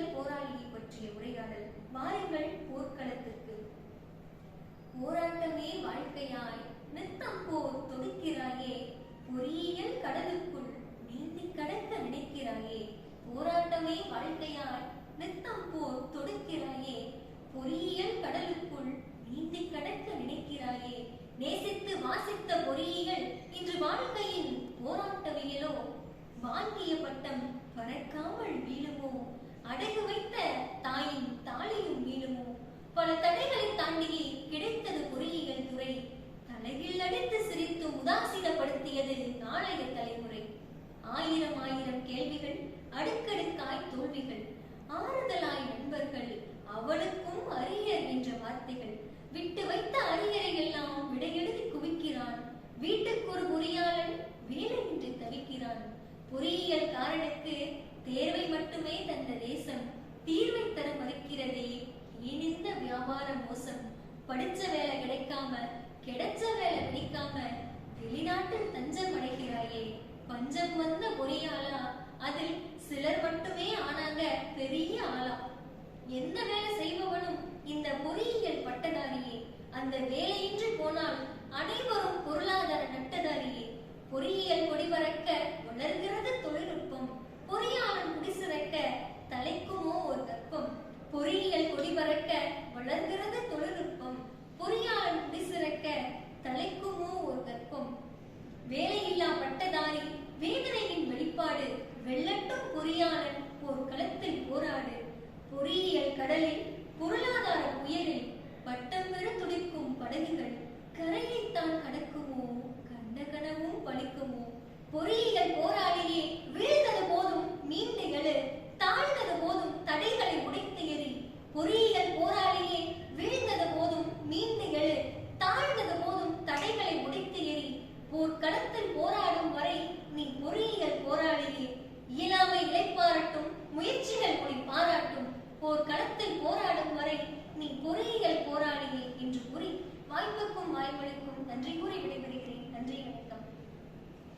பொறியியல் போராளியை பற்றிய உரையாடல். வாருங்கள் போர்க்களத்துக்கு. போராட்டமே வாழ்க்கையாய் நித்தம் போர் தொடுக்கிறாயே, பொறியியல் கடலுக்குள் நீந்தி கடக்க நினைக்கிறாயே. போராட்டமே வாழ்க்கையாய் நித்தம் போர் தொடுக்கிறாயே, பொறியியல் கடலுக்குள் நீந்தி கடக்க நினைக்கிறாயே. நேசித்து வாசித்த பொறியியல் இன்று வாழ்க்கையின் போராட்டவியலோ, வாங்கிய பட்டம் பறக்காமல் வீழுமோ, அடகு வைத்த தாயின் தாலியும் வீழுமோ. பல தடைகளை தாண்டியே கிடைத்தது பொறியியல் துறை. தலையில் அடித்து சிரித்து உதாசீனப்படுத்தியது நாளைய தலைமுறை. ஆயிரம் ஆயிரம் கேள்விகள், அடுக்கடுக்காய் தோல்விகள், ஆறுதலாய் நண்பர்கள், அவளுக்கும் அரியர் என்ற வார்த்தைகள். விட்டு வைத்த அரியரை எல்லாம் விடையெழுதி குவிக்கிறான். வீட்டுக்கு ஒரு பொறியாளன் வேலையின்றி தவிக்கிறான். பொறியியல் காரனுக்கு தேர்வை மட்டுமே தந்த தேசம் தீர்வை தர மறுக்கிறதே. ஏனிந்த வியாபார மோசம். படிச்ச வேலை கிடைக்காம கிடைச்ச வேலை பிடிக்காம வெளிநாட்டில் தஞ்சம் அடைகிறாயே. பஞ்சம் வந்த பொறியாளா, அதில் சிலர் மட்டுமே ஆனாங்க பெரிய ஆளா. எந்த வேலை செய்பவனும் இந்த பொறியியல் பட்டதாரியே. அந்த வேலையின்றி போனால் அனைவரும் பொருளாதார நட்டதாரியே. பொறியியல் கொடி பறக்க வளர்கிறது தொழில்நுட்பம். பொறியாளன் குடிசிறக்க தலைக்குமோ ஒரு கற்பம். பொறியியல் கொடி பறக்க வளர்கிறது தொழில்நுட்பம். பொறியாளன் குடிசிறக்க தலைக்குமோ ஒரு கற்பம். வேலையில்லா பட்டதாரி வேதனையின் வெளிப்பாடு. வெள்ளட்டும் பொறியாளன் போர்க்களத்தில் போராடு. பொறியியல் கடலில் பொருளாதார புயலில் பட்டம் பெற துடிக்கும் படகுகள் கரையைத்தான் கடக்குமோ, கண்ட கனவும் பலிக்குமோ. பொறியியல் போராளியே, வீழ்ந்தது போதும் மீண்டு எழு, தாழ்ந்தது போதும் தடைகளை உடைத்து எறி. பொறியியல் போராளியே, வீழ்ந்தது போதும் மீண்டு எழு, தாழ்ந்தது போதும் தடைகளை உடைத்து எறி. போர்க்களத்தில் போராடும் வரை நீ பொறியியல் போராளியே. இயலாமை இளைப்பாரட்டும், முயற்சிகள் உன்னை பாராட்டும். போர்க்களத்தில் போராடும் வரை நீ பொறியியல் போராளியே என்று கூறி வாய்ப்புக்கும் வாய்மொழிக்கும் நன்றி கூறி விடைபெறுகிறேன். நன்றி.